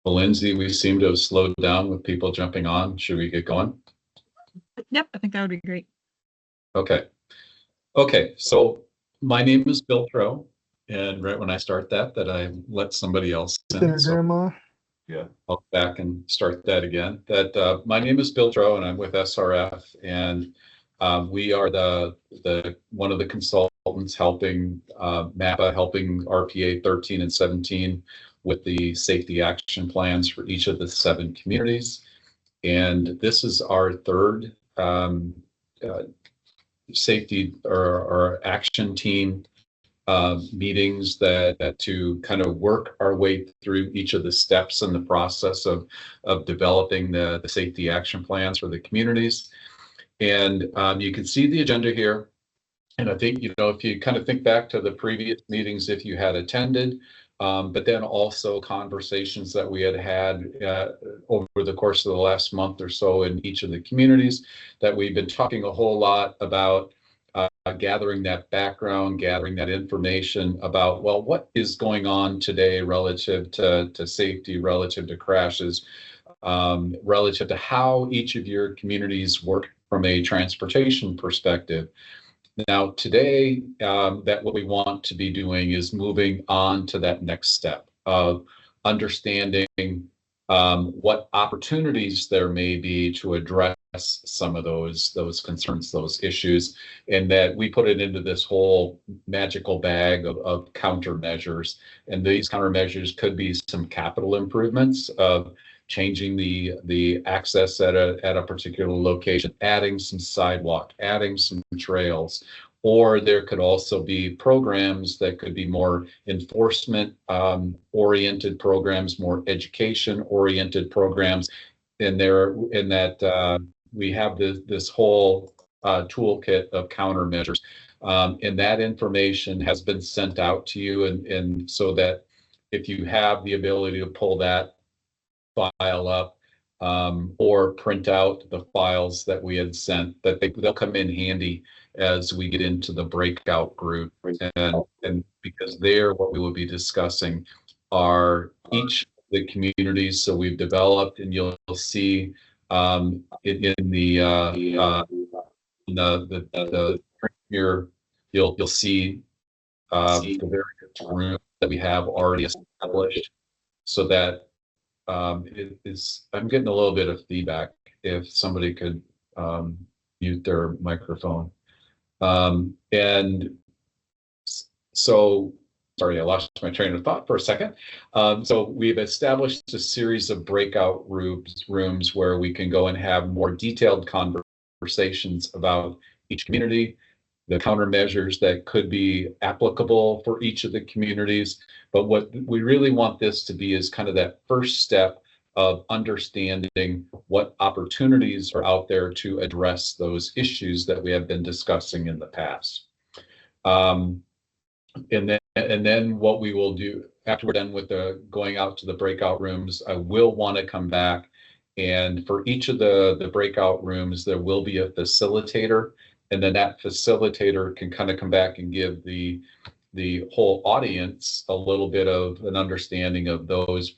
Well, Lindsay, we seem to have slowed down with people jumping on. Should we get going? Yep, I think that would be great. Okay. Okay, so my name is Bill Trow, and right when I start that I let somebody else in. So Grandma. yeah, I'll go back and start that again. My name is Bill Trow, and I'm with SRF, and we are the one of the consultants helping MAPA, helping RPA 13 and 17 with the safety action plans for each of the 7 communities. And this is our third uh, safety or action team meetings that to kind of work our way through each of the steps in the process of developing the safety action plans for the communities. And you can see the agenda here. And I think, if you kind of think back to the previous meetings, if you had attended, but then also conversations that we had over the course of the last month or so in each of the communities, that we've been talking a whole lot about gathering that background, gathering that information about, well, what is going on today relative to safety, relative to crashes, relative to how each of your communities work from a transportation perspective. Now, today, that what we want to be doing is moving on to that next step of understanding what opportunities there may be to address some of those concerns, those issues, and that we put it into this whole magical bag of countermeasures. And these countermeasures could be some capital improvements of changing the access at a particular location, adding some sidewalk, adding some trails, or there could also be programs that could be more enforcement oriented programs, more education oriented programs. And that we have this whole toolkit of countermeasures, and that information has been sent out to you, and so that if you have the ability to pull that file up or print out the files that we had sent, that they'll come in handy as we get into the breakout group. And because there, what we will be discussing are each of the communities. So we've developed, and you'll see in the here, you'll see the various rooms that we have already established, so that I'm getting a little bit of feedback. If somebody could mute their microphone. And so, sorry, I lost my train of thought for a second. So we've established a series of breakout rooms where we can go and have more detailed conversations about each community, the countermeasures that could be applicable for each of the communities. But what we really want this to be is kind of that first step of understanding what opportunities are out there to address those issues that we have been discussing in the past. And then what we will do after we're done with the going out to the breakout rooms, I will want to come back, and for each of the breakout rooms, there will be a facilitator. And then that facilitator can kind of come back and give the whole audience a little bit of an understanding of those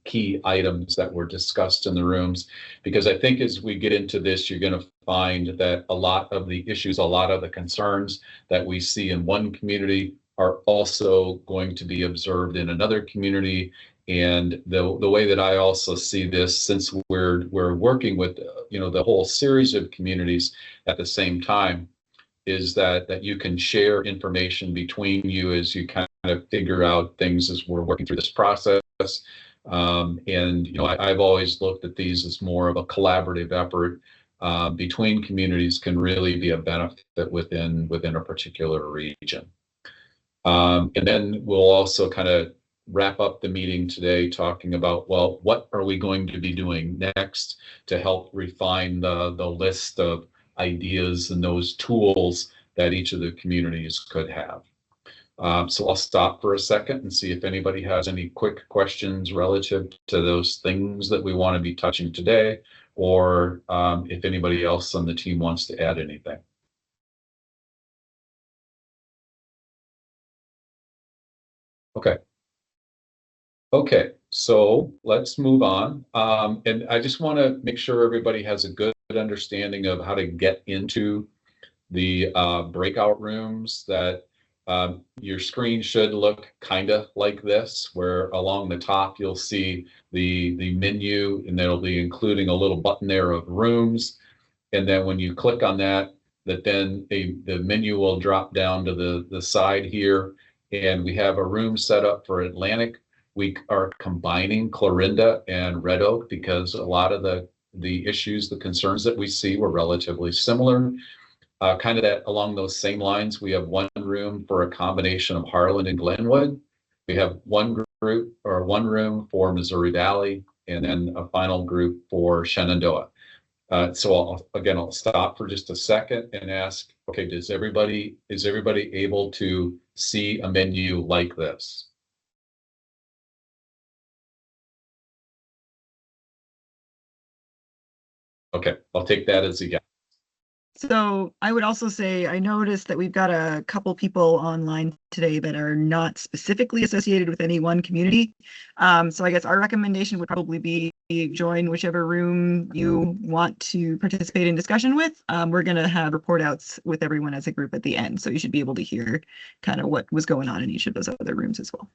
key items that were discussed in the rooms. Because I think as we get into this, you're going to find that a lot of the issues, a lot of the concerns that we see in one community are also going to be observed in another community. And the way that I also see this, since we're working with the whole series of communities at the same time, is that you can share information between you as you kind of figure out things as we're working through this process. And I've always looked at these as more of a collaborative effort between communities, can really be a benefit within a particular region. And then we'll also kind of wrap up the meeting today talking about, well, what are we going to be doing next to help refine the list of ideas and those tools that each of the communities could have. So I'll stop for a second and see if anybody has any quick questions relative to those things that we want to be touching today, or if anybody else on the team wants to add anything. Okay. Okay, So let's move on. And I just want to make sure everybody has a good understanding of how to get into the breakout rooms. That your screen should look kind of like this, where along the top you'll see the menu, and that'll be including a little button there of rooms. And then when you click on that, then the menu will drop down to the side here. And we have a room set up for Atlantic. We are combining Clorinda and Red Oak because a lot of the issues, the concerns that we see were relatively similar. Kind of that along those same lines, we have one room for a combination of Harlan and Glenwood. We have one group or one room for Missouri Valley, and then a final group for Shenandoah. So I'll stop for just a second and ask, okay, is everybody able to see a menu like this? Okay, I'll take that as a yes. So I would also say, I noticed that we've got a couple people online today that are not specifically associated with any one community. So I guess our recommendation would probably be join whichever room you want to participate in discussion with. We're going to have report outs with everyone as a group at the end. So you should be able to hear kind of what was going on in each of those other rooms as well.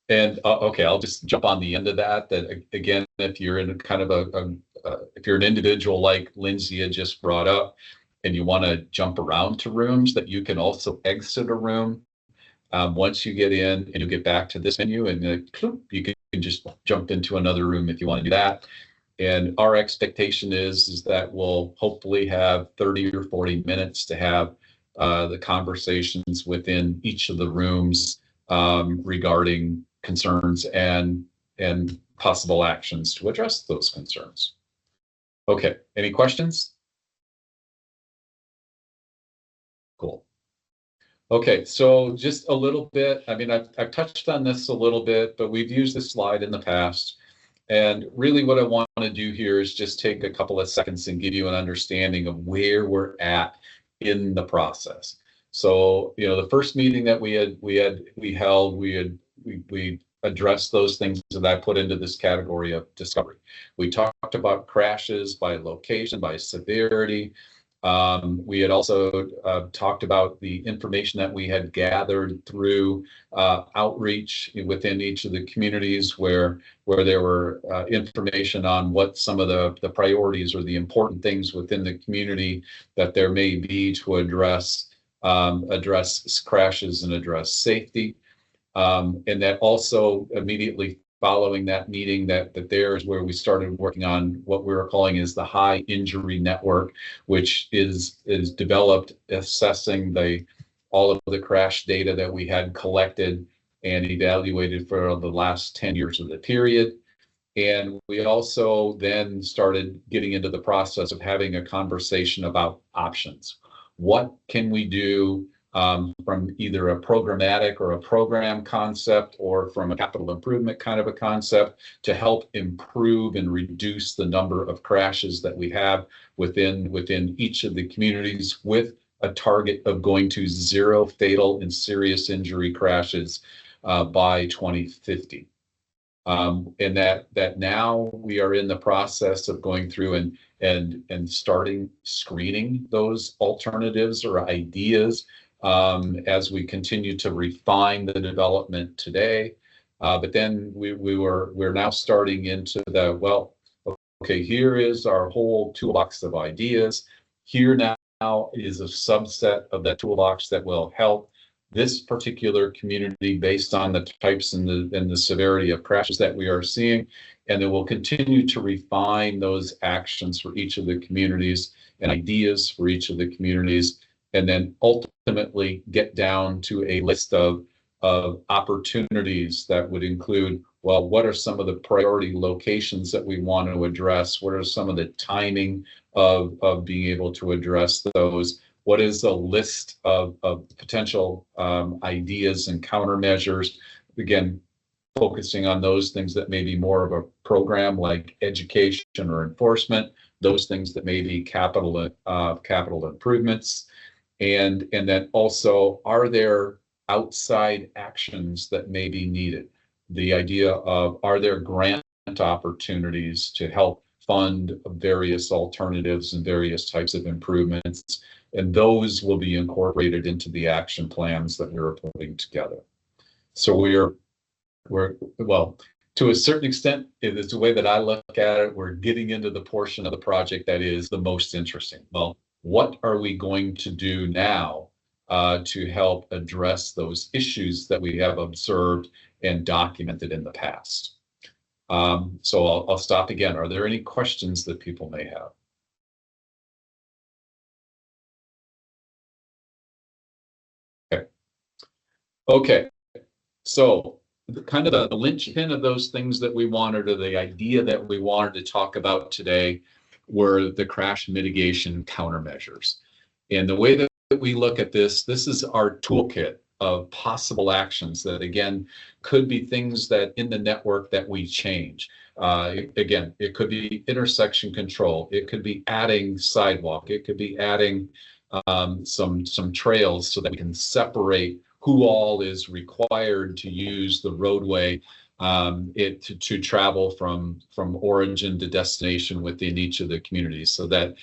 And okay, I'll just jump on the end of that. That again, if you're in kind of if you're an individual like Lindsay had just brought up, and you want to jump around to rooms, that you can also exit a room once you get in, and you get back to this menu, and you can just jump into another room if you want to do that. And our expectation is that we'll hopefully have 30 or 40 minutes to have the conversations within each of the rooms regarding concerns and possible actions to address those concerns. Okay, any questions? Cool. Okay, so just a little bit, I mean, I've touched on this a little bit, but we've used this slide in the past. And really what I want to do here is just take a couple of seconds and give you an understanding of where we're at in the process. So, the first meeting that we held, we addressed those things that I put into this category of discovery. We talked about crashes by location, by severity. We had also talked about the information that we had gathered through outreach within each of the communities where there were information on what some of the priorities or the important things within the community that there may be to address crashes and address safety. And that also immediately following that meeting, that there is where we started working on what we were calling is the high injury network, which is developed assessing all of the crash data that we had collected and evaluated for the last 10 years of the period. And we also then started getting into the process of having a conversation about options. What can we do from either a programmatic or a program concept, or from a capital improvement kind of a concept, to help improve and reduce the number of crashes that we have within each of the communities, with a target of going to 0 fatal and serious injury crashes by 2050. And that now we are in the process of going through and starting screening those alternatives or ideas as we continue to refine the development today. But then we're now starting into okay, here is our whole toolbox of ideas. Here now is a subset of that toolbox that will help this particular community based on the types and the severity of crashes that we are seeing. And then we'll continue to refine those actions for each of the communities and ideas for each of the communities, and then ultimately get down to a list of opportunities that would include, well, what are some of the priority locations that we want to address? What are some of the timing of being able to address those? What is the list of potential ideas and countermeasures? Again, focusing on those things that may be more of a program like education or enforcement, those things that may be capital improvements. And then also, are there outside actions that may be needed? the idea of, are there grant opportunities to help fund various alternatives and various types of improvements? And those will be incorporated into the action plans that we're putting together. So we're well, to a certain extent, it is the way that I look at it, we're getting into the portion of the project that is the most interesting. Well, what are we going to do now to help address those issues that we have observed and documented in the past? So I'll stop again. Are there any questions that people may have? Okay. So kind of the linchpin of those things that we wanted, or the idea that we wanted to talk about today, were the crash mitigation countermeasures. And the way that we look at this is our toolkit of possible actions that, again, could be things that in the network that we change. Again, it could be intersection control. It could be adding sidewalk. It could be adding some trails so that we can separate who all is required to use the roadway to travel from origin to destination within each of the communities. So that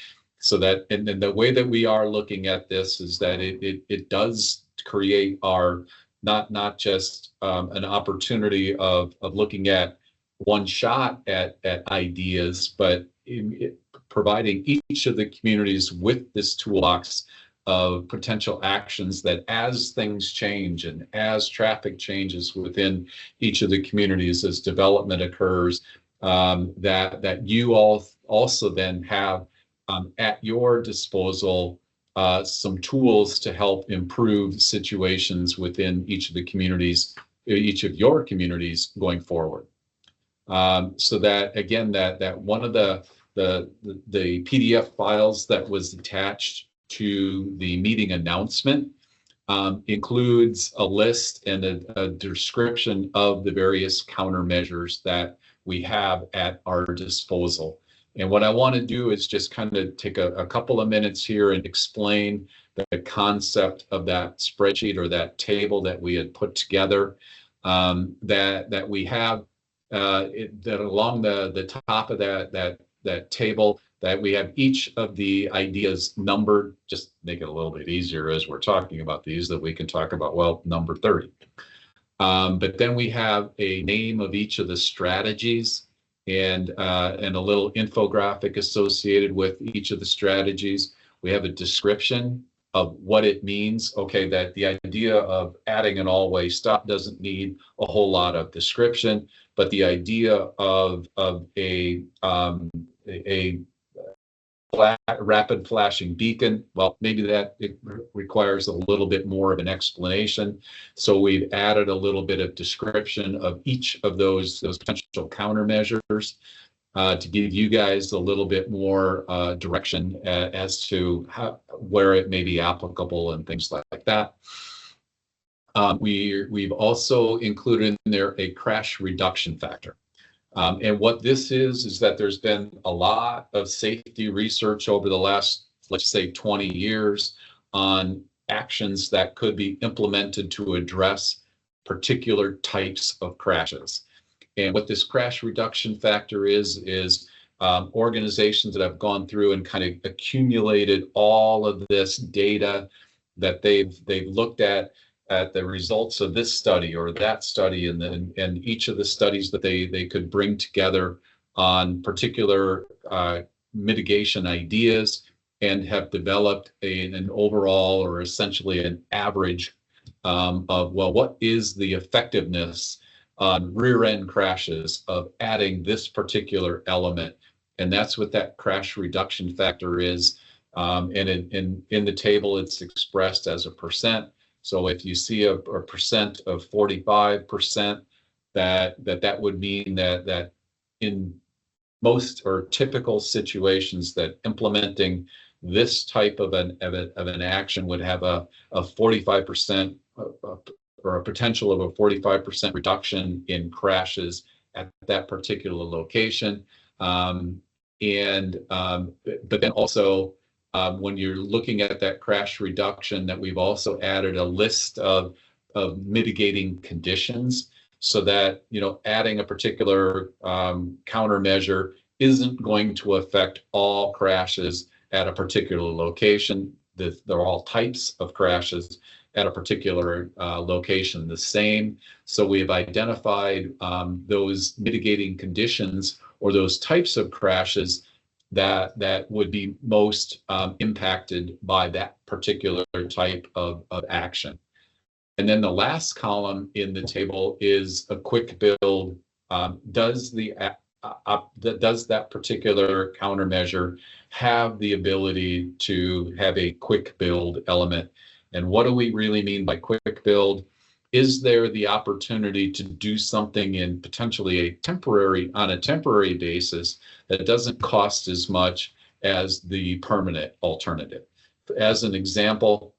and the way that we are looking at this is that it does create our not just an opportunity of looking at one shot at ideas, but providing each of the communities with this toolbox of potential actions that, as things change and as traffic changes within each of the communities, as development occurs, that you all also then have at your disposal some tools to help improve situations within each of the communities, each of your communities going forward. So that, again, that one of the PDF files that was attached to the meeting announcement includes a list and a description of the various countermeasures that we have at our disposal. And what I want to do is just kind of take a couple of minutes here and explain the concept of that spreadsheet or that table that we had put together, that we have that along the top of that table, that we have each of the ideas numbered, just make it a little bit easier as we're talking about these, that we can talk about, well, number 30. But then we have a name of each of the strategies and a little infographic associated with each of the strategies. We have a description of what it means. Okay, that the idea of adding an all-way stop doesn't need a whole lot of description, but the idea of a rapid flashing beacon, well, maybe that it requires a little bit more of an explanation. So we've added a little bit of description of each of those potential countermeasures to give you guys a little bit more direction as to where it may be applicable and things like that. We've also included in there a crash reduction factor. And what this is that there's been a lot of safety research over the last, let's say, 20 years on actions that could be implemented to address particular types of crashes. And what this crash reduction factor is organizations that have gone through and kind of accumulated all of this data that they've looked at the results of this study or that study, and each of the studies that they could bring together on particular mitigation ideas, and have developed an overall, or essentially an average of, well, what is the effectiveness on rear end crashes of adding this particular element. And that's what that crash reduction factor is. And in the table, it's expressed as a percent. So if you see a percent of 45%, that would mean that in most or typical situations, that implementing this type of an action would have a 45% or a potential of a 45% reduction in crashes at that particular location. But then also, when you're looking at that crash reduction, that we've also added a list of mitigating conditions. so that, adding a particular countermeasure isn't going to affect all crashes at a particular location. They're all types of crashes at a particular location the same. So we've identified those mitigating conditions or those types of crashes that would be most impacted by that particular type of action. And then the last column in the table is a quick build. Does that particular countermeasure have the ability to have a quick build element? And what do we really mean by quick build? Is there the opportunity to do something in potentially on a temporary basis that doesn't cost as much as the permanent alternative? As an example,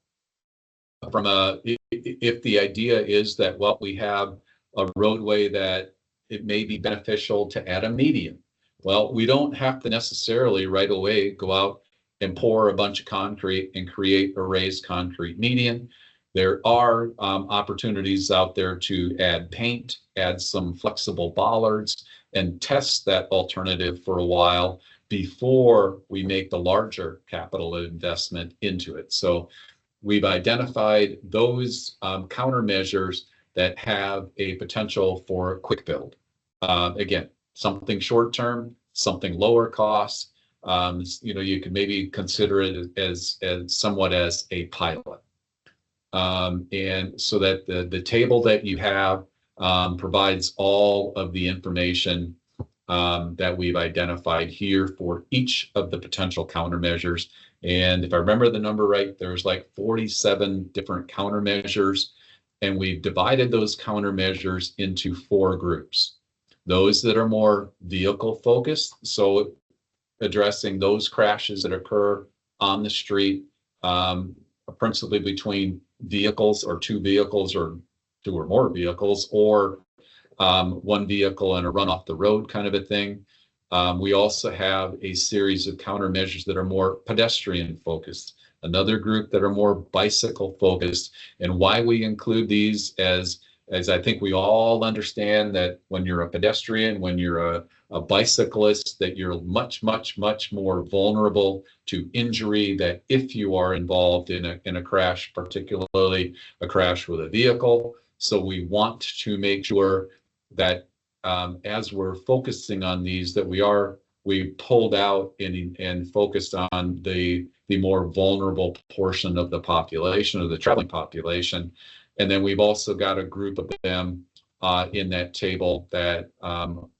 if the idea is that, well, we have a roadway that it may be beneficial to add a median. Well, we don't have to necessarily right away go out and pour a bunch of concrete and create a raised concrete median. There are opportunities out there to add paint, add some flexible bollards, and test that alternative for a while before we make the larger capital investment into it. So we've identified those countermeasures that have a potential for a quick build. Again, something short term, something lower cost. You could maybe consider it as somewhat as a pilot. And so that the table that you have provides all of the information that we've identified here for each of the potential countermeasures. And if I remember the number right, there's like 47 different countermeasures, and we've divided those countermeasures into 4 groups. Those that are more vehicle focused, so addressing those crashes that occur on the street, principally between vehicles or 2 vehicles or 2 or more vehicles, or 1 vehicle and a run off the road kind of a thing. We also have a series of countermeasures that are more pedestrian focused, another group that are more bicycle focused. And why we include these as I think we all understand that when you're a pedestrian, when you're a bicyclist, that you're much, much, much more vulnerable to injury, that if you are involved in a crash, particularly a crash with a vehicle. So we want to make sure that as we're focusing on these, that we pulled out and focused on the more vulnerable portion of the population, of the traveling population. And then we've also got a group of them in that table that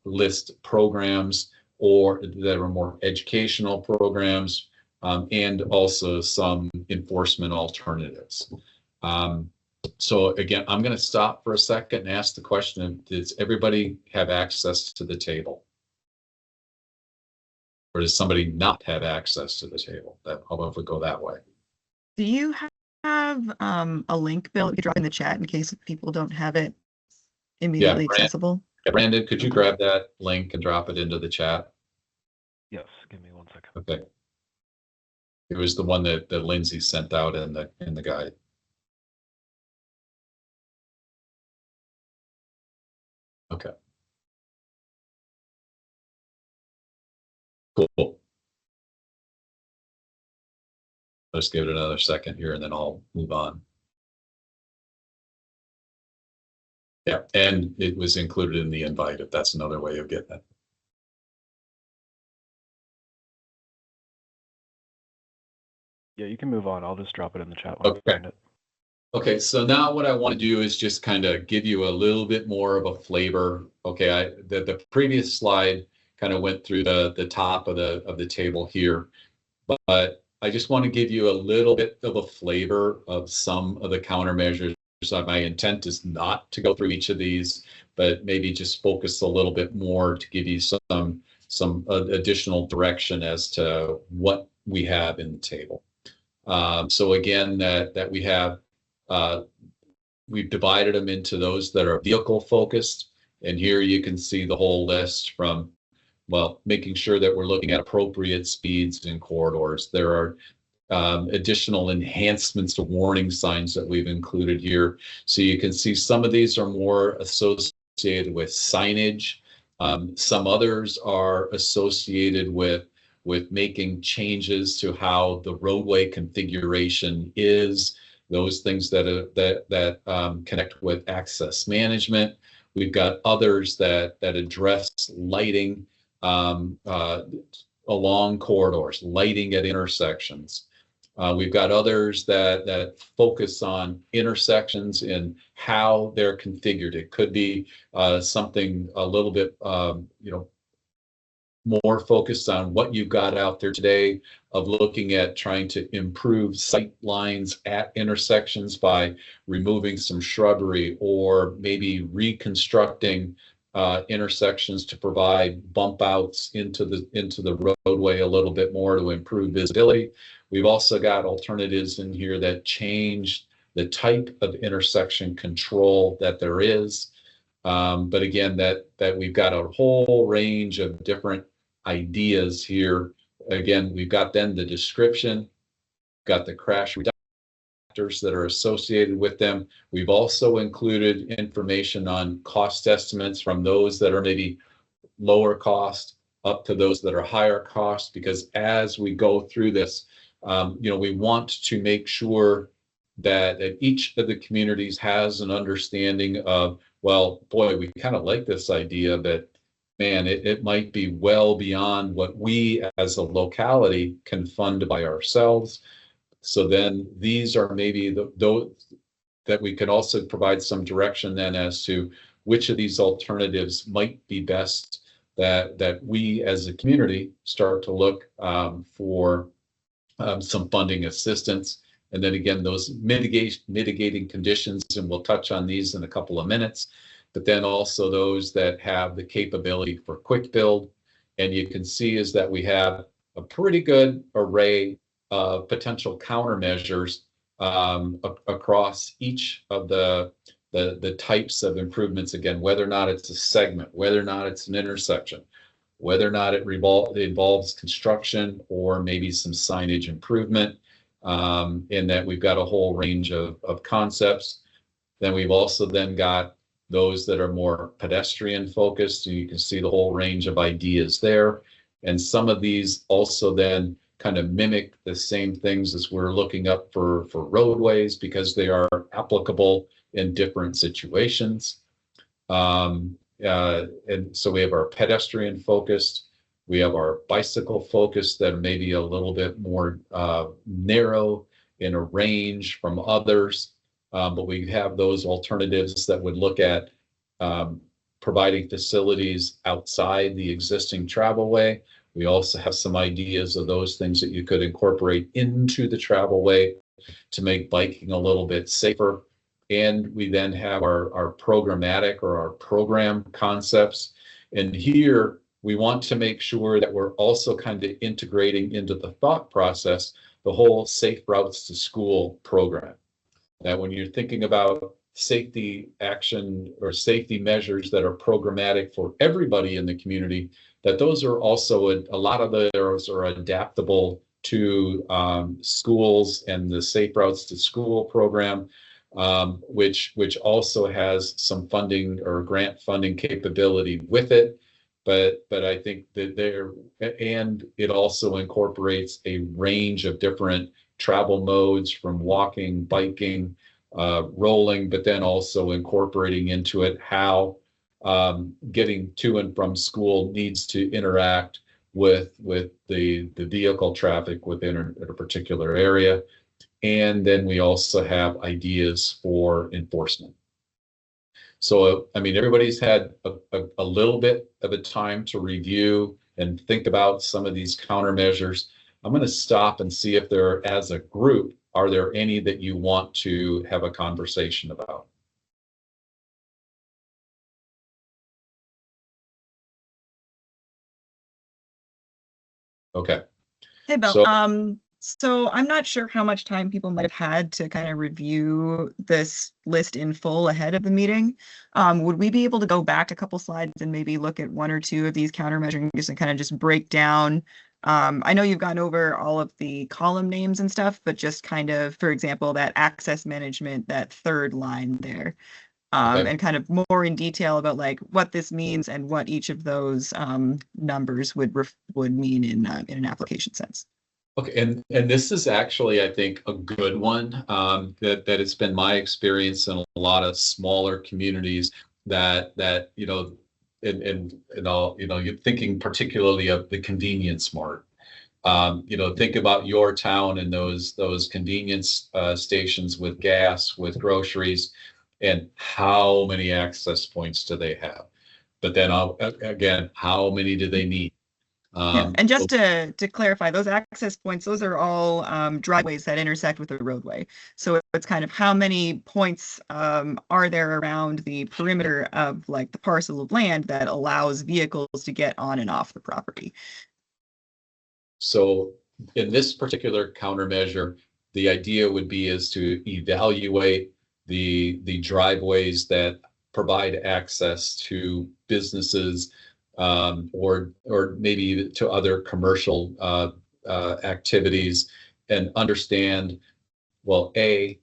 list programs or that are more educational programs, and also some enforcement alternatives. So again, I'm going to stop for a second and ask the question, does everybody have access to the table? Or does somebody not have access to the table? How about if we go that way? Do you have a link, Bill, you could drop in the chat in case people don't have it immediately accessible? Brandon, could you grab that link and drop it into the chat? Yes, give me 1 second. Okay. It was the one that Lindsay sent out in the guide. Okay. Cool. Let's give it another second here and then I'll move on. Yeah, and it was included in the invite, if that's another way of getting it. Yeah, you can move on. I'll just drop it in the chat. Okay. Okay, so now what I want to do is just kind of give you a little bit more of a flavor. Okay, the previous slide kind of went through the top of the table here, but I just want to give you a little bit of a flavor of some of the countermeasures. My intent is not to go through each of these, but maybe just focus a little bit more to give you some additional direction as to what we have in the table. So again, that we have, we've divided them into those that are vehicle focused. And here you can see the whole list from, well, making sure that we're looking at appropriate speeds and corridors. There are additional enhancements to warning signs that we've included here. So you can see some of these are more associated associated with signage. Some others are associated with making changes to how the roadway configuration is. Those things that connect with access management. We've got others that address lighting along corridors, lighting at intersections. We've got others that focus on intersections and how they're configured. It could be something a little bit, more focused on what you've got out there today, of looking at trying to improve sight lines at intersections by removing some shrubbery, or maybe reconstructing intersections to provide bump outs into the roadway a little bit more to improve visibility. We've also got alternatives in here that change the type of intersection control that there is. But again, that we've got a whole range of different ideas here. Again, we've got then the description, got the crash reductors that are associated with them. We've also included information on cost estimates from those that are maybe lower cost up to those that are higher cost, because as we go through this, we want to make sure that each of the communities has an understanding of, well, boy, we kind of like this idea, but man, it might be well beyond what we as a locality can fund by ourselves. So then these are maybe those that we can also provide some direction then as to which of these alternatives might be best, that we as a community start to look for some funding assistance. And then again, those mitigating conditions, and we'll touch on these in a couple of minutes, but then also those that have the capability for quick build. And you can see is that we have a pretty good array of potential countermeasures across each of the types of improvements. Again, whether or not it's a segment, whether or not it's an intersection, whether or not it involves construction or maybe some signage improvement, in that we've got a whole range of concepts. Then we've also then got those that are more pedestrian focused, and you can see the whole range of ideas there. And some of these also then kind of mimic the same things as we're looking up for roadways, because they are applicable in different situations. And so we have our pedestrian focused, we have our bicycle focused that may be a little bit more narrow in a range from others. But we have those alternatives that would look at providing facilities outside the existing travelway. We also have some ideas of those things that you could incorporate into the travelway to make biking a little bit safer. And we then have our programmatic or our program concepts. And here we want to make sure that we're also kind of integrating into the thought process the whole Safe Routes to School program. That when you're thinking about safety action or safety measures that are programmatic for everybody in the community, that those are also a lot of those are adaptable to schools and the Safe Routes to School program, which also has some funding or grant funding capability with it. But I think that it also incorporates a range of different travel modes, from walking, biking, rolling, but then also incorporating into it how getting to and from school needs to interact with the vehicle traffic within a particular area. And then we also have ideas for enforcement. So, I mean, everybody's had a little bit of a time to review and think about some of these countermeasures. I'm going to stop and see if there, as a group, are there any that you want to have a conversation about? Okay. Hey, Bill. So- So I'm not sure how much time people might have had to kind of review this list in full ahead of the meeting. Would we be able to go back a couple slides and maybe look at one or two of these countermeasures and kind of just break down? I know you've gone over all of the column names and stuff, but just kind of, for example, that access management, that third line there. Okay. and kind of more in detail about like what this means and what each of those numbers would mean in an application sense. Okay, and this is actually, I think, a good one. That it's been my experience in a lot of smaller communities that you know, and all, you know, you're thinking particularly of the convenience mart. You know, think about your town and those convenience stations with gas, with groceries, and how many access points do they have? But then again, how many do they need? Yeah, and So just to clarify, those access points, those are all driveways that intersect with the roadway. So it's kind of how many points are there around the perimeter of like the parcel of land that allows vehicles to get on and off the property. So in this particular countermeasure, the idea would be is to evaluate the driveways that provide access to businesses, or maybe to other commercial activities, and understand, well, A,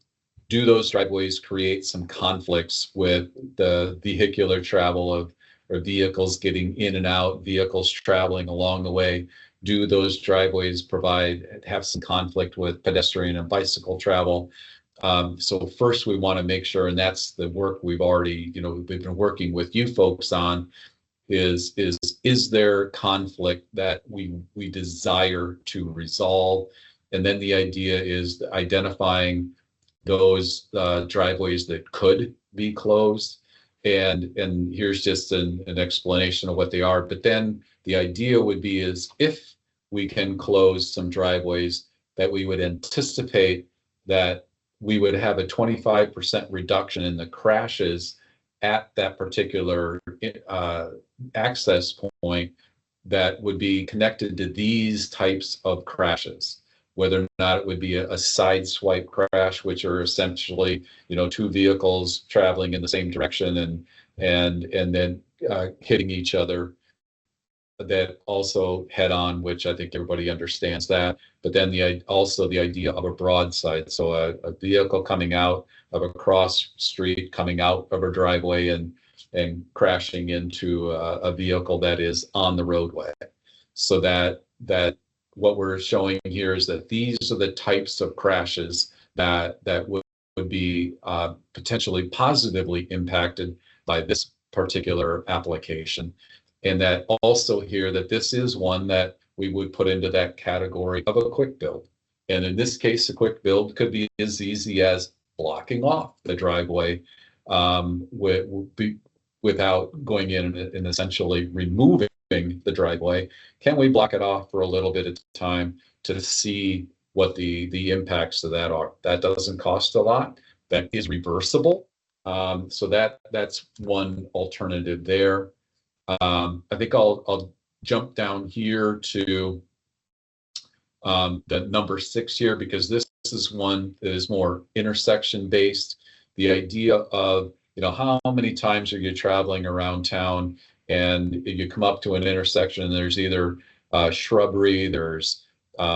do those driveways create some conflicts with the vehicular travel of, or vehicles getting in and out, vehicles traveling along the way? Do those driveways have some conflict with pedestrian and bicycle travel? So first we want to make sure, and that's the work we've already, you know, we've been working with you folks on, is there conflict that we desire to resolve? And then the idea is identifying those driveways that could be closed. And here's just an explanation of what they are. But then the idea would be is if we can close some driveways, that we would anticipate that we would have a 25% reduction in the crashes at that particular access point that would be connected to these types of crashes. Whether or not it would be a side swipe crash, which are essentially, you know, two vehicles traveling in the same direction and then hitting each other, that also head on, which I think everybody understands that. But then also the idea of a broadside, so a vehicle coming out of a cross street, coming out of a driveway and crashing into a vehicle that is on the roadway. So that what we're showing here is that these are the types of crashes that would be potentially positively impacted by this particular application. And that also here that this is one that we would put into that category of a quick build. And in this case, a quick build could be as easy as blocking off the driveway without going in and essentially removing the driveway. Can we block it off for a little bit of time to see what the impacts of that are? That doesn't cost a lot. That is reversible. So that's one alternative there. I think I'll jump down here to the number 6 here, because this is one that is more intersection based. The idea of, you know, how many times are you traveling around town and you come up to an intersection and there's either shrubbery, there's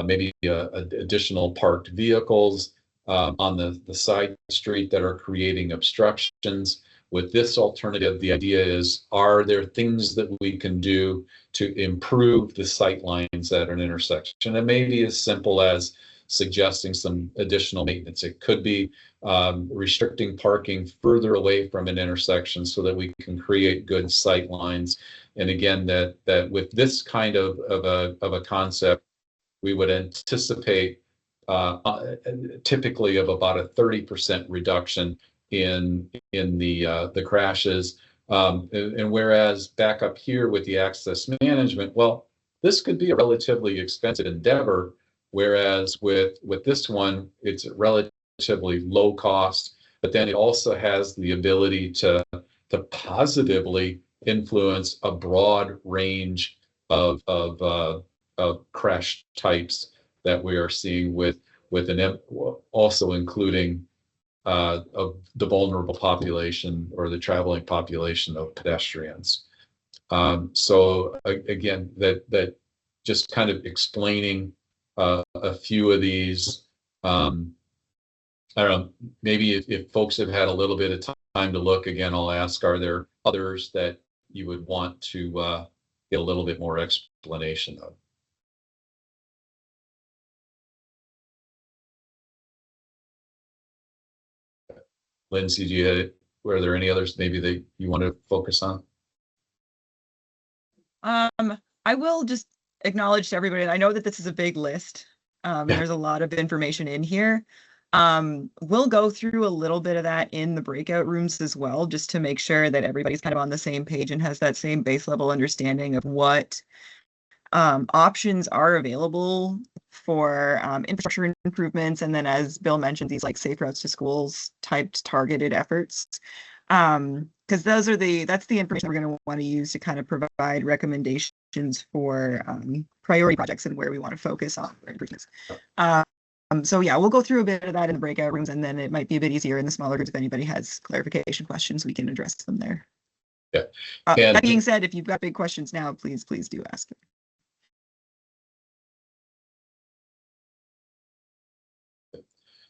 maybe additional parked vehicles on the side street that are creating obstructions. With this alternative, the idea is, are there things that we can do to improve the sight lines at an intersection? And maybe as simple as suggesting some additional maintenance. It could be restricting parking further away from an intersection so that we can create good sight lines. And again, that with this kind of a concept, we would anticipate typically of about a 30% reduction in the crashes. And whereas back up here with the access management, well, this could be a relatively expensive endeavor, whereas with this one, it's relatively low cost, but then it also has the ability to positively influence a broad range of crash types that we are seeing with also including of the vulnerable population or the traveling population of pedestrians. So again, that just kind of explaining a few of these. I don't know, maybe if folks have had a little bit of time to look again, I'll ask, are there others that you would want to get a little bit more explanation of? Lindsay, were there any others maybe that you want to focus on? I will just acknowledge to everybody, and I know that this is a big list, and there's a lot of information in here. We'll go through a little bit of that in the breakout rooms as well, just to make sure that everybody's kind of on the same page and has that same base level understanding of what options are available for infrastructure improvements. And then, as Bill mentioned, these like safe routes to schools typed targeted efforts. Because that's the information we're going to want to use to kind of provide recommendations for priority projects and where we want to focus on improvements. So yeah, we'll go through a bit of that in the breakout rooms, and then it might be a bit easier in the smaller groups. If anybody has clarification questions, we can address them there. Yeah. That being said, if you've got big questions now, please do ask them.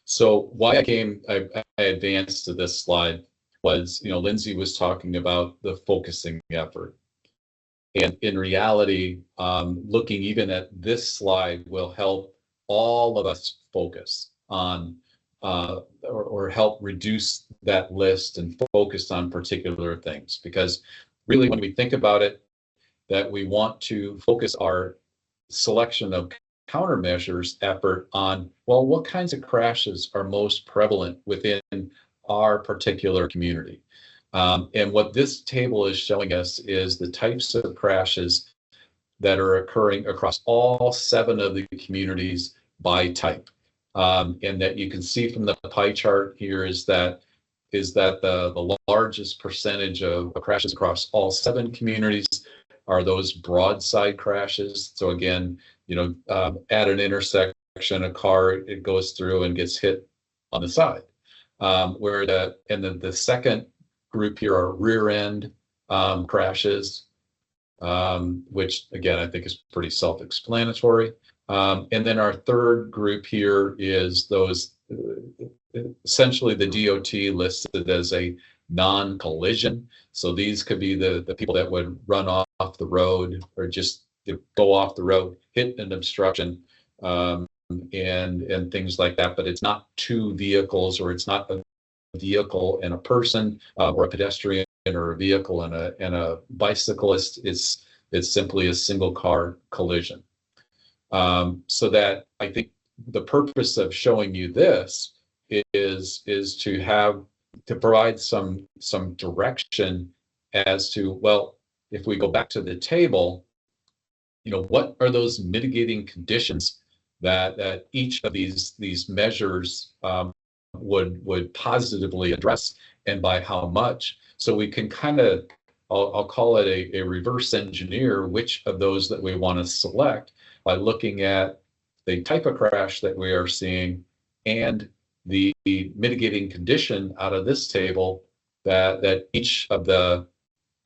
So why I advanced to this slide was, Lindsay was talking about the focusing effort. And in reality, looking even at this slide will help all of us focus on or help reduce that list and focus on particular things. Because really, when we think about it, that we want to focus our selection of countermeasures effort on, well, what kinds of crashes are most prevalent within our particular community? And what this table is showing us is the types of crashes that are occurring across all 7 of the communities by type. And that you can see from the pie chart here is that the largest percentage of crashes across all 7 communities are those broadside crashes. So again, at an intersection, a car, it goes through and gets hit on the side. The second group here are rear end crashes, which again, I think is pretty self-explanatory. And then our third group here is those essentially the DOT listed as a non-collision. So these could be the people that would run off the road or just go off the road, hit an obstruction, and things like that. But it's not 2 vehicles, or it's not a vehicle and a person, or a pedestrian or a vehicle and a bicyclist. It's simply a single car collision. So that I think the purpose of showing you this is to provide some direction as to, well, if we go back to the table, what are those mitigating conditions that each of these measures would positively address, and by how much, so we can kind of, I'll call it a reverse engineer which of those that we want to select by looking at the type of crash that we are seeing and the mitigating condition out of this table that each of the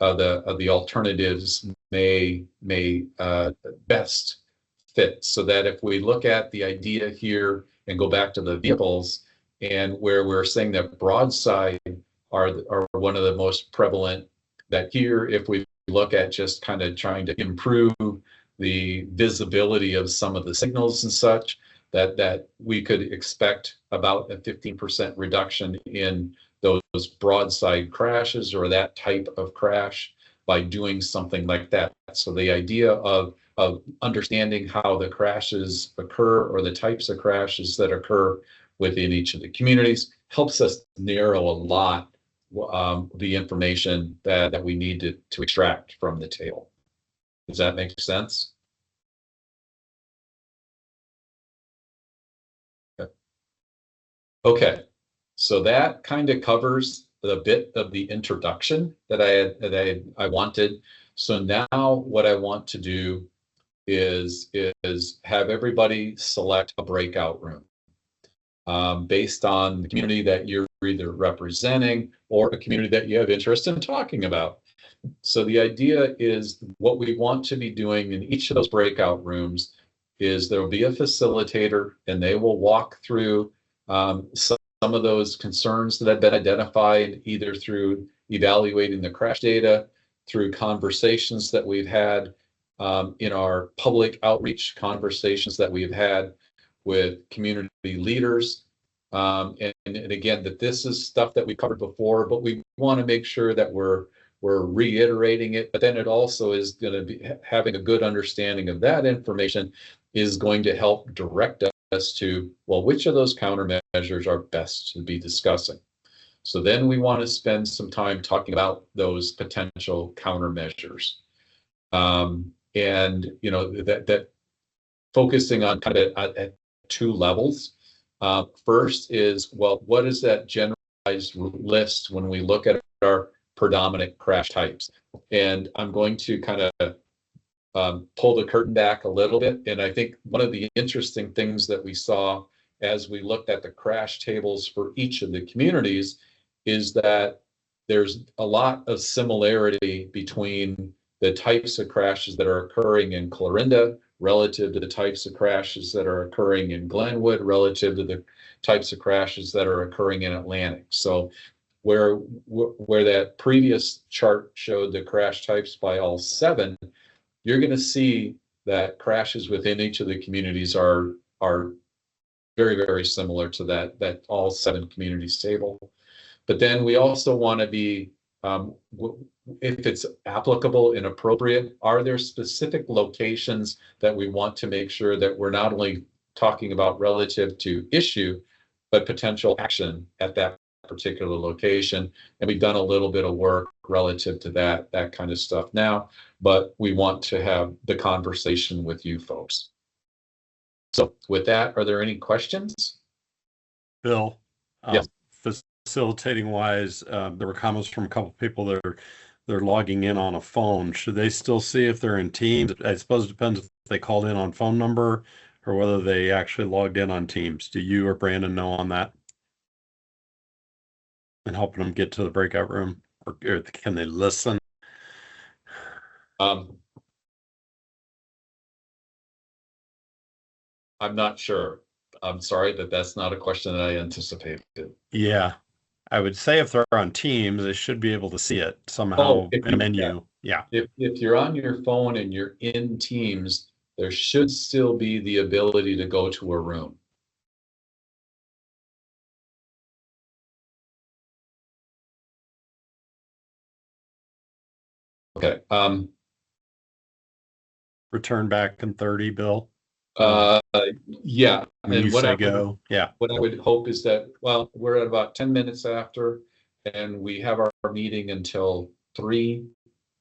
alternatives may best fit. So that if we look at the idea here and go back to the vehicles, and where we're saying that broadside are one of the most prevalent, that here, if we look at just kind of trying to improve the visibility of some of the signals and such, that we could expect about a 15% reduction in those broadside crashes or that type of crash by doing something like that. So the idea of understanding how the crashes occur, or the types of crashes that occur within each of the communities, helps us narrow a lot the information that we need to extract from the table. Does that make sense? Okay, so that kind of covers the bit of the introduction that I wanted. So now what I want to do is have everybody select a breakout room based on the community that you're either representing or a community that you have interest in talking about. So the idea is, what we want to be doing in each of those breakout rooms is there will be a facilitator, and they will walk through some some of those concerns that have been identified either through evaluating the crash data, through conversations that we've had in our public outreach conversations that we've had with community leaders. And again, that this is stuff that we covered before, but we want to make sure that we're reiterating it. But then it also is going to be having a good understanding of that information is going to help direct us to, well, which of those countermeasures are best to be discussing. So then we want to spend some time talking about those potential countermeasures. And you know, that focusing on kind of at two levels. First is, well, what is that generalized list when we look at our predominant crash types? And I'm going to kind of pull the curtain back a little bit. And I think one of the interesting things that we saw as we looked at the crash tables for each of the communities is that there's a lot of similarity between the types of crashes that are occurring in Clarinda relative to the types of crashes that are occurring in Glenwood relative to the types of crashes that are occurring in Atlantic. So where that previous chart showed the crash types by all 7, you're going to see that crashes within each of the communities are very, very similar to that all 7 communities table. But then we also want to be, if it's applicable and appropriate, are there specific locations that we want to make sure that we're not only talking about relative to issue, but potential action at that particular location? And we've done a little bit of work relative to that kind of stuff now, but we want to have the conversation with you folks. So with that, are there any questions? Bill, Yes. Facilitating wise, there were comments from a couple of people that they're logging in on a phone. Should they still see if they're in Teams? I suppose it depends if they called in on phone number or whether they actually logged in on Teams. Do you or Brandon know on that? And helping them get to the breakout room, or can they listen? I'm not sure. I'm sorry that that's not a question that I anticipated. Yeah, I would say if they're on Teams, they should be able to see it somehow Oh, in a menu. Yeah. If you're on your phone and you're in Teams, there should still be the ability to go to a room. Okay. Return back in 30, Bill. Yeah. When And you say go, yeah. what I would hope is that, well, we're at about 10 minutes after, and we have our meeting until 3.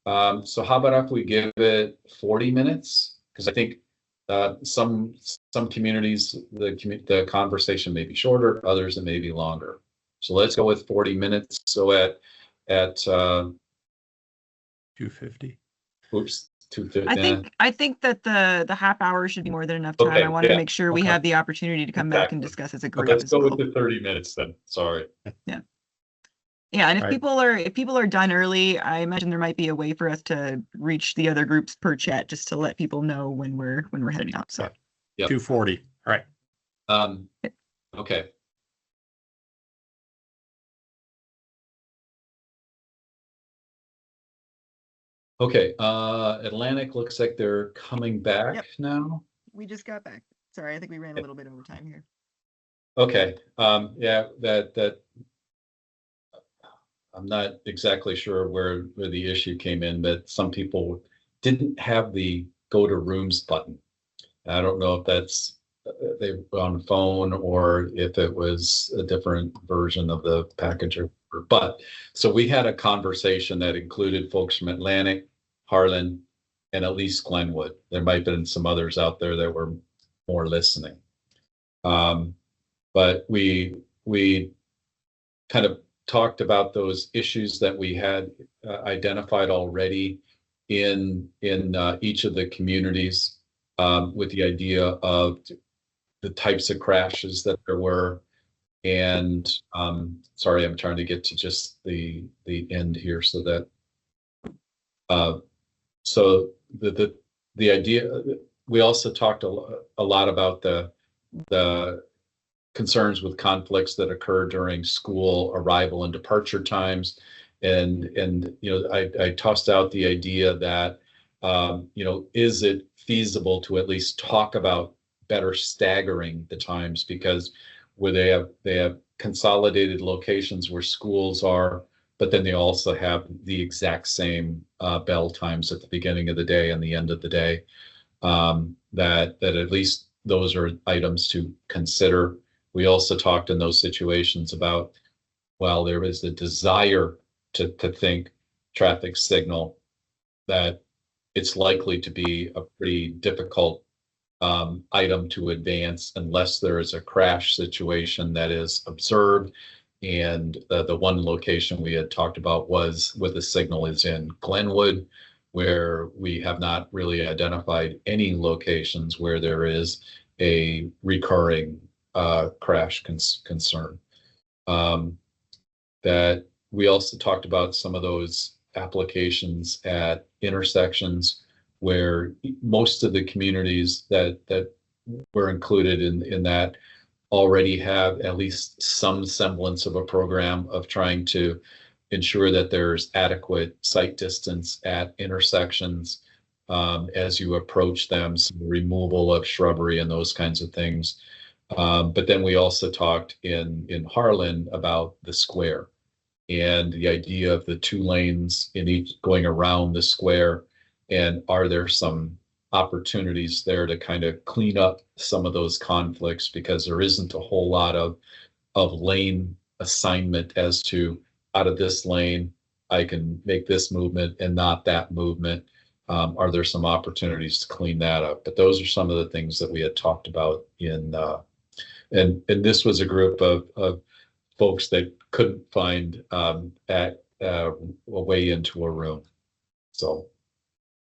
So how about if we give it 40 minutes? Because I think some communities, the conversation may be shorter, others it may be longer. So let's go with 40 minutes. So at 2:50. oops, 2:50. I think that the half hour should be more than enough time. Okay, I want to yeah, make sure we okay. have the opportunity to come back and Exactly. discuss as a group Let's as go well. with the 30 minutes then. Sorry. Yeah, and if Right. people are done early, I imagine there might be a way for us to reach the other groups per chat just to let people know when we're heading out. So Yep. 2:40. All right. Okay. Okay, Atlantic looks like they're coming back Yep. now. we just got back. Sorry, I think we ran a little bit over time here. Okay, yeah, that I'm not exactly sure where the issue came in, but some people didn't have the go to rooms button. I don't know if that's they were on the phone or if it was a different version of the package. But so we had a conversation that included folks from Atlantic, Harlan, and at least Glenwood. There might have been some others out there that were more listening. But we kind of talked about those issues that we had identified already in each of the communities with the idea of the types of crashes that there were. And sorry, I'm trying to get to just the end here so that so the idea, we also talked a lot about the concerns with conflicts that occur during school arrival and departure times. And I tossed out the idea that, is it feasible to at least talk about better staggering the times, because where they have consolidated locations where schools are, but then they also have the exact same bell times at the beginning of the day and the end of the day. That at least those are items to consider. We also talked in those situations about, well, there is a desire to think traffic signal, that it's likely to be a pretty difficult item to advance unless there is a crash situation that is observed. And the one location we had talked about was with the signal is in Glenwood, where we have not really identified any locations where there is a recurring crash concern. That we also talked about some of those applications at intersections where most of the communities that were included in that already have at least some semblance of a program of trying to ensure that there's adequate sight distance at intersections as you approach them, some removal of shrubbery and those kinds of things. But then we also talked in Harlan about the square and the idea of the 2 lanes in each going around the square. And are there some opportunities there to kind of clean up some of those conflicts, because there isn't a whole lot of lane assignment as to, out of this lane, I can make this movement and not that movement. Are there some opportunities to clean that up? But those are some of the things that we had talked about in, and this was a group of folks that couldn't find a way into a room. So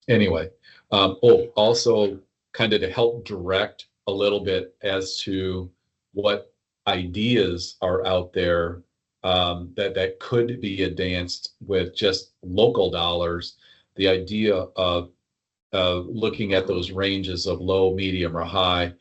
anyway, also kind of to help direct a little bit as to what ideas are out there that could be advanced with just local dollars. The idea of looking at those ranges of low, medium, or high,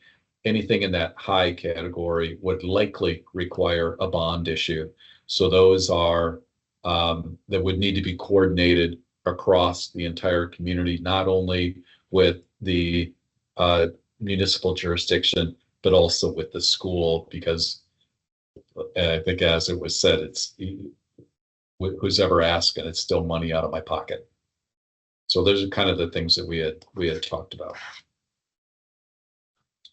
anything in that high category would likely require a bond issue. So those are that would need to be coordinated across the entire community, not only with the municipal jurisdiction, but also with the school, because I think, as it was said, it's who's ever asking, it's still money out of my pocket. So those are kind of the things that we had talked about.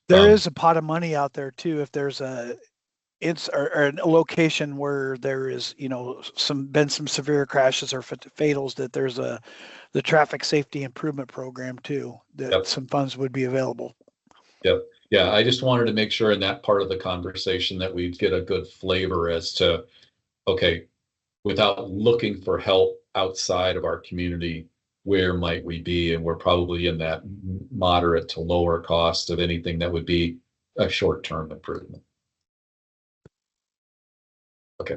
There is a pot of money out there too. If there's a a location where there is, been some severe crashes or fatals, that there's the traffic safety improvement program too, that some funds would be available. Yep. Yeah. I just wanted to make sure in that part of the conversation that we get a good flavor as to, okay, without looking for help outside of our community, where might we be? And we're probably in that moderate to lower cost of anything that would be a short-term improvement. Okay.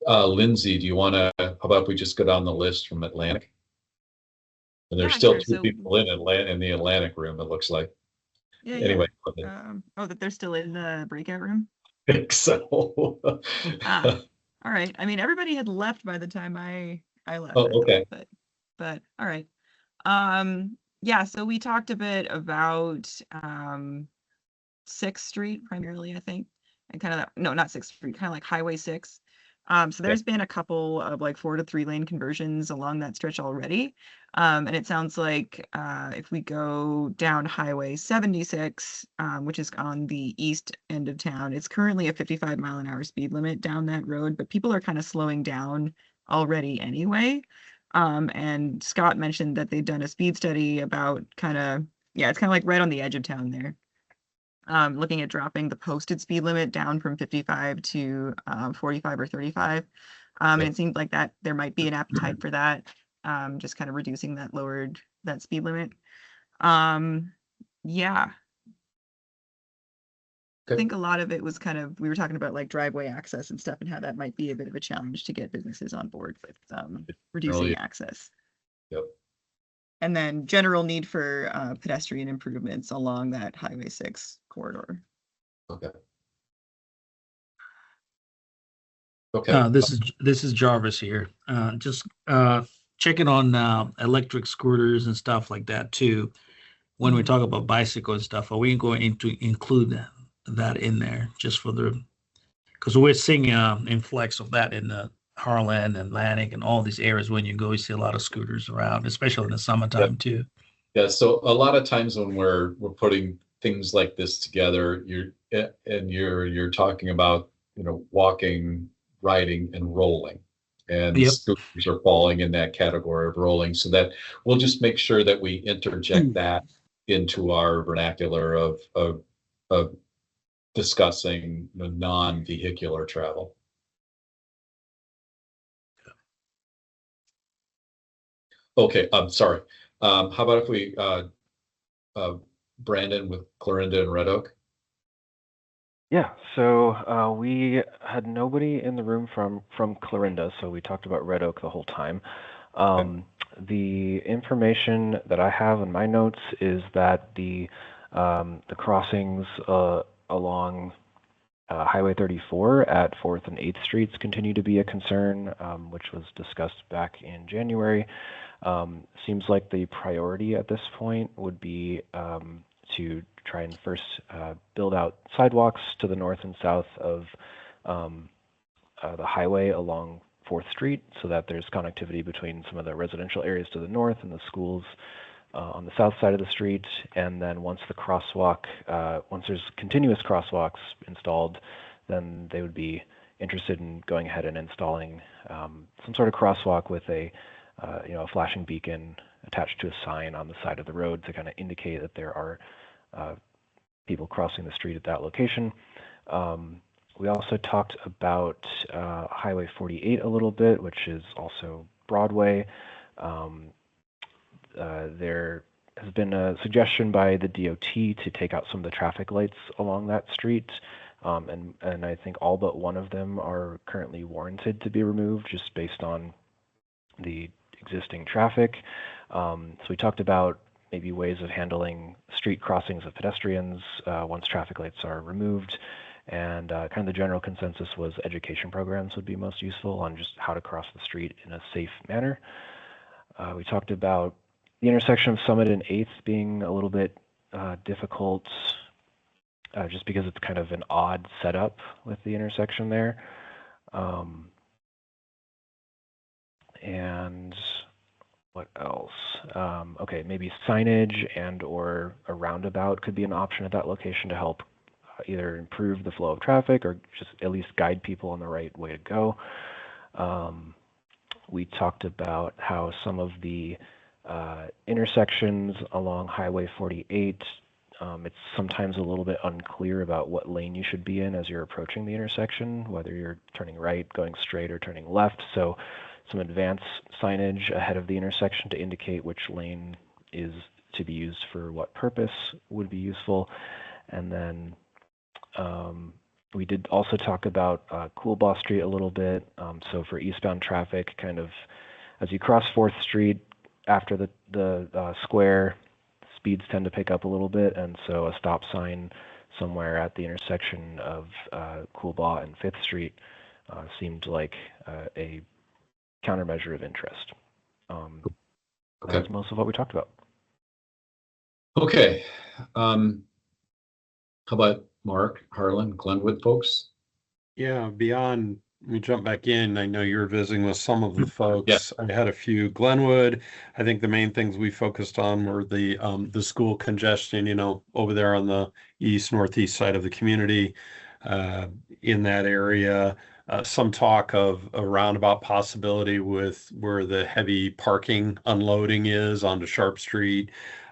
Lindsay, do you want to, how about we just go down the list from Atlantic? And there's still sure. 2 people in the Atlantic room, it looks like. Yeah. Anyway. That they're still in the breakout room? I think so. All right. I mean, everybody had left by the time I left. Oh, okay. But all right. Yeah, so we talked a bit about 6th Street primarily, I think. And kind of that, no, not 6th Street, kind of like Highway 6. So there's been a couple of like 4 to 3 lane conversions along that stretch already. And it sounds like if we go down Highway 76, which is on the east end of town, it's currently a 55-mile-an-hour speed limit down that road, but people are kind of slowing down already anyway. And Scott mentioned that they'd done a speed study about it's kind of like right on the edge of town there. Looking at dropping the posted speed limit down from 55 to 45 or 35. And it seemed like that there might be an appetite for that, just kind of reducing that speed limit. Yeah. I think a lot of it was we were talking about like driveway access and stuff and how that might be a bit of a challenge to get businesses on board with reducing access. Yep. And then general need for pedestrian improvements along that Highway 6 corridor. Okay. Okay. This is Jarvis here. Just checking on electric scooters and stuff like that too. When we talk about bicycle and stuff, are we going to include that in there just for the? Because we're seeing influx of that in the Harlan, Atlantic, and all these areas. When you go, you see a lot of scooters around, especially in the summertime too. Yeah, so a lot of times when we're putting things like this together, you're talking about, walking, riding, and rolling. And Yep. scooters are falling in that category of rolling, so that we'll just make sure that we interject that into our vernacular of discussing the non-vehicular travel. Okay, I'm sorry. How about if we Brandon with Clarinda and Red Oak? Yeah, so we had nobody in the room from Clarinda, so we talked about Red Oak the whole time. The information that I have in my notes is that the crossings along Highway 34 at 4th and 8th Streets continue to be a concern, which was discussed back in January. Seems like the priority at this point would be to try and first build out sidewalks to the north and south of the highway along 4th Street so that there's connectivity between some of the residential areas to the north and the schools on the south side of the street. And then once there's continuous crosswalks installed, then they would be interested in going ahead and installing some sort of crosswalk with a flashing beacon attached to a sign on the side of the road to kind of indicate that there are people crossing the street at that location. We also talked about Highway 48 a little bit, which is also Broadway. There has been a suggestion by the DOT to take out some of the traffic lights along that street. And I think all but one of them are currently warranted to be removed just based on the existing traffic. So we talked about maybe ways of handling street crossings of pedestrians once traffic lights are removed. And kind of the general consensus was education programs would be most useful on just how to cross the street in a safe manner. We talked about the intersection of Summit and 8th being a little bit difficult just because it's kind of an odd setup with the intersection there. And what else? Okay, maybe signage and or a roundabout could be an option at that location to help either improve the flow of traffic or just at least guide people on the right way to go. We talked about how some of the intersections along Highway 48, it's sometimes a little bit unclear about what lane you should be in as you're approaching the intersection, whether you're turning right, going straight, or turning left. So some advanced signage ahead of the intersection to indicate which lane is to be used for what purpose would be useful. And then we did also talk about Coolbaugh Street a little bit. So for eastbound traffic, kind of as you cross 4th Street after the square, speeds tend to pick up a little bit. And so a stop sign somewhere at the intersection of Coolbaugh and 5th Street seemed like a countermeasure of interest. That was most of what we talked about. Okay. How about Mark, Harlan, Glenwood folks? Yeah, beyond, let me jump back in. I know you're visiting with some of the folks. I had a few. Glenwood, I think the main things we focused on were the school congestion, over there on the northeast side of the community in that area. Some talk of a roundabout possibility with where the heavy parking unloading is onto Sharp Street.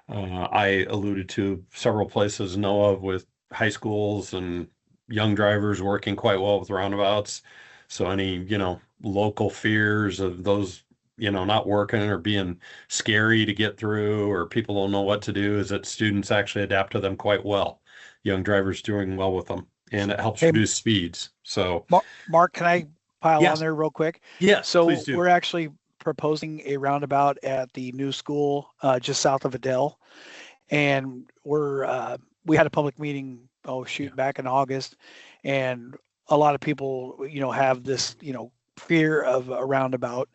I alluded to several places know of with high schools and young drivers working quite well with roundabouts. So any, local fears of those, not working or being scary to get through or people don't know what to do is that students actually adapt to them quite well. Young drivers doing well with them, and it helps reduce speeds. So Mark, can I pile Yes. on there real quick? Yes, So please do. we're actually proposing a roundabout at the new school just south of Adele. And we had a public meeting, back in August. And a lot of people, have this, fear of a roundabout.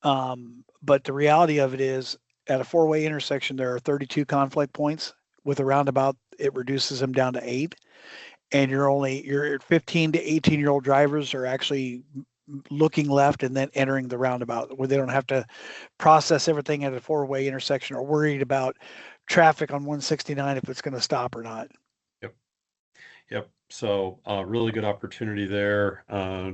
But the reality of it is, at a four-way intersection, there are 32 conflict points. With a roundabout, it reduces them down to 8. And your 15 to 18-year-old drivers are actually looking left and then entering the roundabout, where they don't have to process everything at a four-way intersection or worried about traffic on 169 if it's going to stop or not. Yep. So really good opportunity there.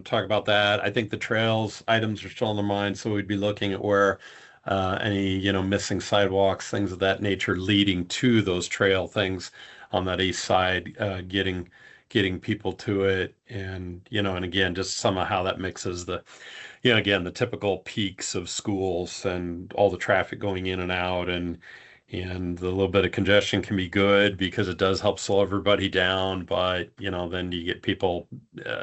Talk about that. I think the trails items are still on the mind, so we'd be looking at where any missing sidewalks, things of that nature, leading to those trail things on that east side, getting people to it, and and again, just somehow how that mixes the again, the typical peaks of schools and all the traffic going in and out, and the little bit of congestion can be good because it does help slow everybody down. But, then you get people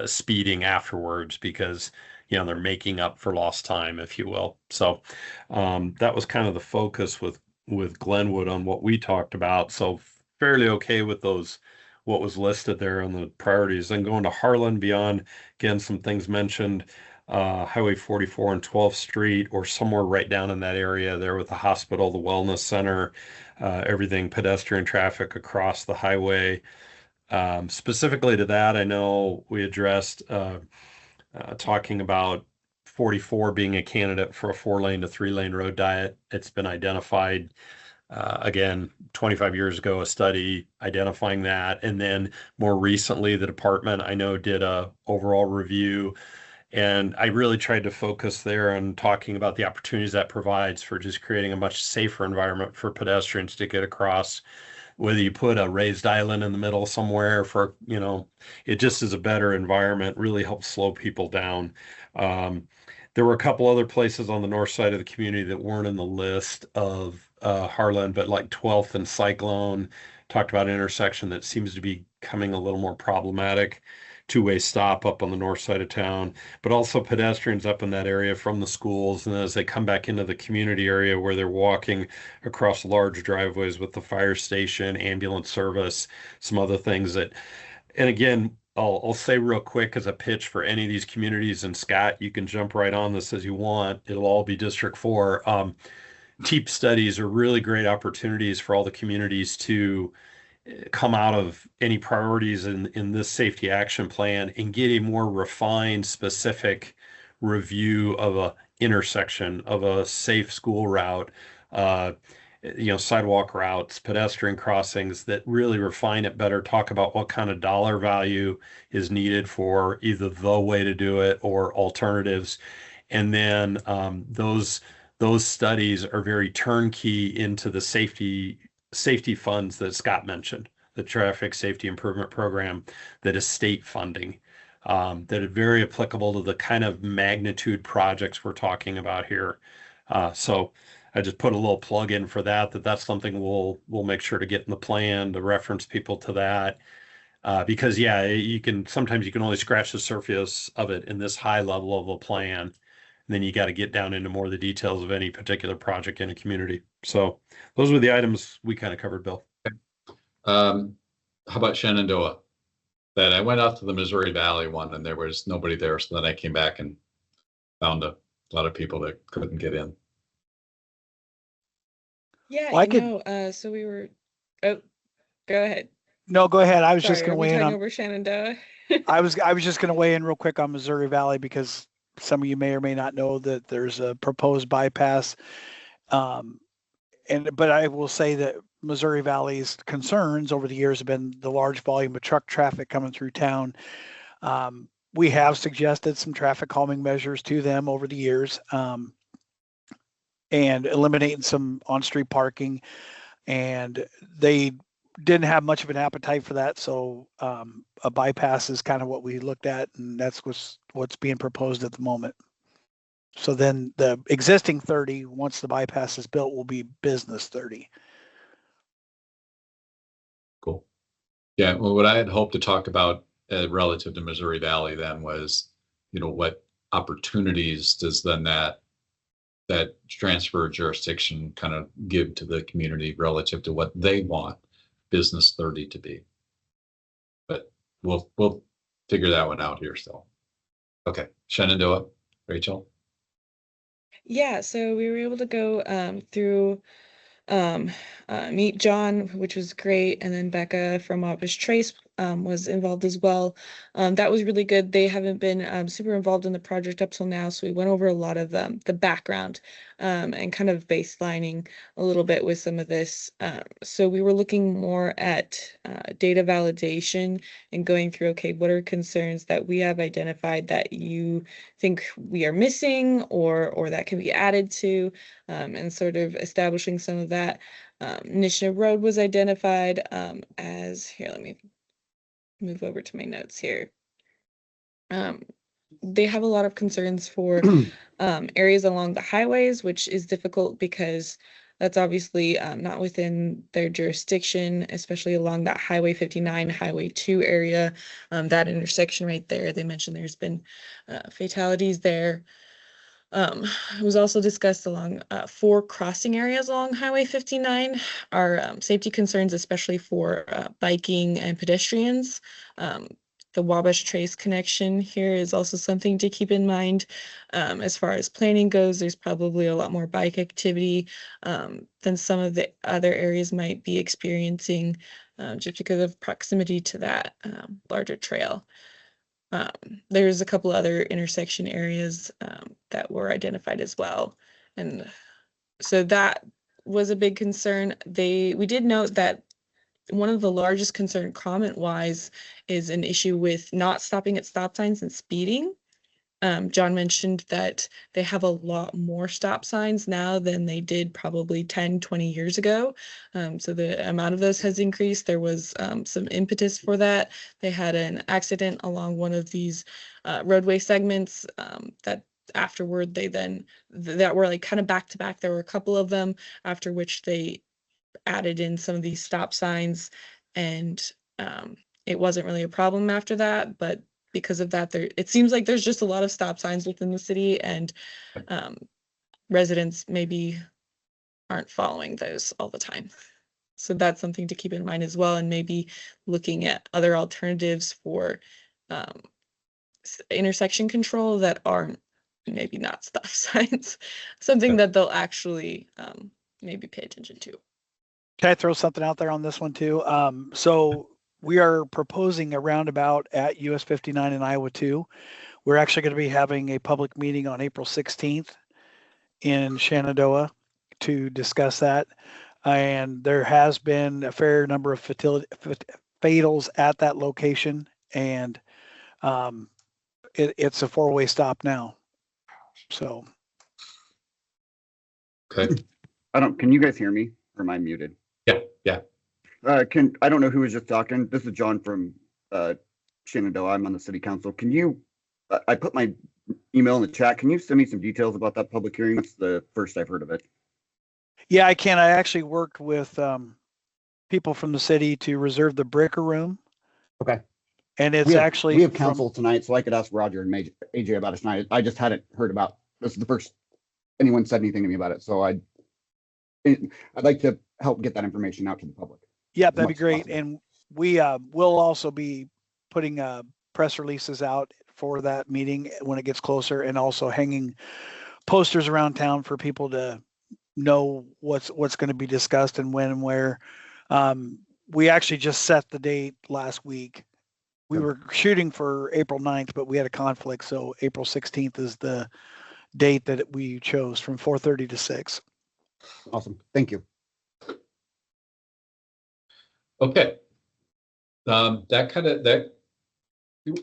speeding afterwards because, they're making up for lost time, if you will. So that was kind of the focus with Glenwood on what we talked about. So fairly okay with those, what was listed there on the priorities. Then going to Harlan beyond, again, some things mentioned. Highway 44 and 12th Street, or somewhere right down in that area there with the hospital, the wellness center, everything pedestrian traffic across the highway. Specifically to that, I know we addressed talking about 44 being a candidate for a 4-lane to 3-lane road diet. It's been identified, again, 25 years ago, a study identifying that. And then more recently, the department, I know, did a overall review. And I really tried to focus there on talking about the opportunities that provides for just creating a much safer environment for pedestrians to get across. Whether you put a raised island in the middle somewhere for, it just is a better environment, really helps slow people down. There were a couple other places on the north side of the community that weren't in the list of Harlan, but like 12th and Cyclone, talked about an intersection that seems to be becoming a little more problematic. Two-way stop up on the north side of town, but also pedestrians up in that area from the schools. And as they come back into the community area where they're walking across large driveways with the fire station, ambulance service, some other things that, and again, I'll say real quick as a pitch for any of these communities, and Scott, you can jump right on this as you want. It'll all be District 4. TEEP studies are really great opportunities for all the communities to come out of any priorities in this safety action plan and get a more refined, specific review of a intersection, of a safe school route, sidewalk routes, pedestrian crossings that really refine it better, talk about what kind of dollar value is needed for either the way to do it or alternatives. And then those studies are very turnkey into the safety funds that Scott mentioned, the Traffic Safety Improvement Program that is state funding, that are very applicable to the kind of magnitude projects we're talking about here. So I just put a little plug in for that's something we'll make sure to get in the plan, to reference people to that. Because sometimes you can only scratch the surface of it in this high level of a plan. And then you got to get down into more of the details of any particular project in a community. So those were the items we kind of covered, Bill. How about Shenandoah? That I went out to the Missouri Valley one and there was nobody there. So then I came back and found a lot of people that couldn't get in. Yeah, Well, so we were, oh, go ahead. No, go ahead. I was just Sorry, going to are we weigh in talking on. over Shenandoah? I was just going to weigh in real quick on Missouri Valley because some of you may or may not know that there's a proposed bypass. But I will say that Missouri Valley's concerns over the years have been the large volume of truck traffic coming through town. We have suggested some traffic calming measures to them over the years, and eliminating some on-street parking, and they didn't have much of an appetite for that. So a bypass is kind of what we looked at, and that's what's being proposed at the moment. So then the existing 30, once the bypass is built, will be business 30. Cool. Yeah, well, what I had hoped to talk about relative to Missouri Valley then was, what opportunities does then that transfer jurisdiction kind of give to the community relative to what they want business 30 to be. But we'll figure that one out here still. Okay, Shenandoah, Rachel. Yeah, so we were able to go through meet John, which was great, and then Becca from Wabash Trace was involved as well. That was really good. They haven't been super involved in the project up till now, so we went over a lot of the background and kind of baselining a little bit with some of this. So we were looking more at data validation and going through, okay, what are concerns that we have identified that you think we are missing or that can be added to, and sort of establishing some of that. Nishna Road was identified as, here, let me move over to my notes here. They have a lot of concerns for areas along the highways, which is difficult because that's obviously not within their jurisdiction, especially along that Highway 59, Highway 2 area, that intersection right there. They mentioned there's been fatalities there. It was also discussed along 4 crossing areas along Highway 59 are safety concerns, especially for biking and pedestrians. The Wabash Trace connection here is also something to keep in mind. As far as planning goes, there's probably a lot more bike activity than some of the other areas might be experiencing just because of proximity to that larger trail. There's a couple other intersection areas that were identified as well. And so that was a big concern. We did note that one of the largest concern comment wise is an issue with not stopping at stop signs and speeding. John mentioned that they have a lot more stop signs now than they did probably 10, 20 years ago. So the amount of those has increased. There was some impetus for that. They had an accident along one of these roadway segments that afterward that were like kind of back to back. There were a couple of them after which they added in some of these stop signs, and it wasn't really a problem after that, but because of that, it seems like there's just a lot of stop signs within the city, and residents maybe aren't following those all the time. So that's something to keep in mind as well, and maybe looking at other alternatives for intersection control that aren't maybe not stop signs, something that they'll actually maybe pay attention to. Can I throw something out there on this one too? So we are proposing a roundabout at US 59 and Iowa 2. We're actually going to be having a public meeting on April 16th in Shenandoah to discuss that. And there has been a fair number of fatals at that location, and it's a 4-way stop now. So. Okay. Can you guys hear me, or am I muted? Yeah. I don't know who was just talking. This is John from Shenandoah. I'm on the city council. I put my email in the chat. Can you send me some details about that public hearing? That's the first I've heard of it. Yeah, I can. I actually worked with people from the city to reserve the breaker room. Okay. And it's we have council tonight, so I could ask Roger and AJ about it tonight. I just hadn't heard about this. Is the first anyone said anything to me about it, so I'd like to help get that information out to the public. Yeah, that'd be great. And we will also be putting press releases out for that meeting when it gets closer, and also hanging posters around town for people to know what's going to be discussed and when and where. We actually just set the date last week. We were shooting for April 9th, but we had a conflict, so April 16th is the date that we chose, from 4:30 to 6. Awesome. Thank you. Okay.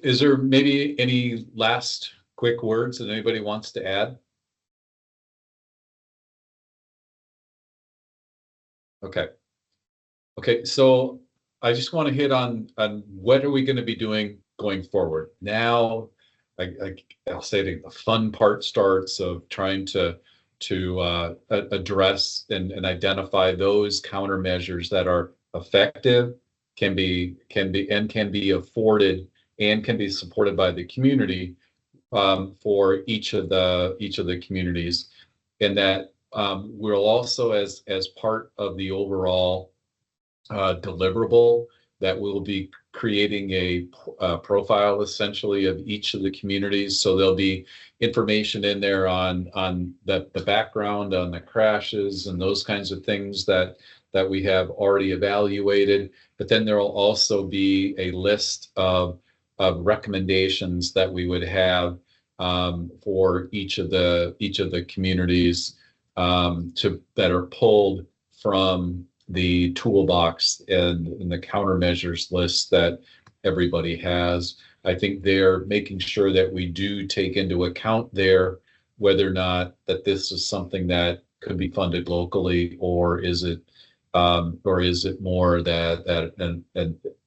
Is there maybe any last quick words that anybody wants to add? Okay, so I just want to hit on what are we going to be doing going forward. Now, I'll say the fun part starts of trying to address and identify those countermeasures that are effective, can be afforded, and can be supported by the community for each of the communities, and that we'll also, as part of the overall deliverable, that we'll be creating a profile essentially of each of the communities. So there'll be information in there on the background on the crashes and those kinds of things that we have already evaluated. But then there will also be a list of recommendations that we would have for each of the communities that are pulled from the toolbox and the countermeasures list that everybody has. I think they're making sure that we do take into account there whether or not that this is something that could be funded locally, or is it more that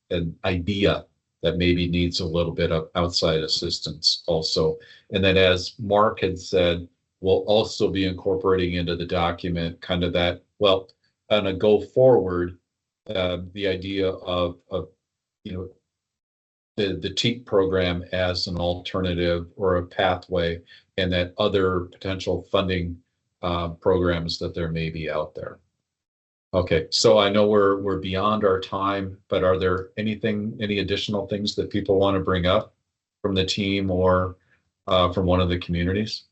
an idea that maybe needs a little bit of outside assistance also. And then, as Mark had said, we'll also be incorporating into the document kind of that, well, on a go forward, the idea of the TEAP program as an alternative or a pathway, and that other potential funding programs that there may be out there. Okay, so I know we're beyond our time, but are there any additional things that people want to bring up from the team or from one of the communities?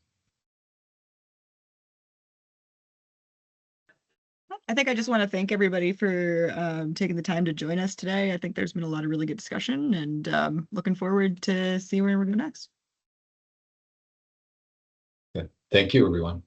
I think I just want to thank everybody for taking the time to join us today. I think there's been a lot of really good discussion, and looking forward to see where we go next. Okay. Thank you, everyone.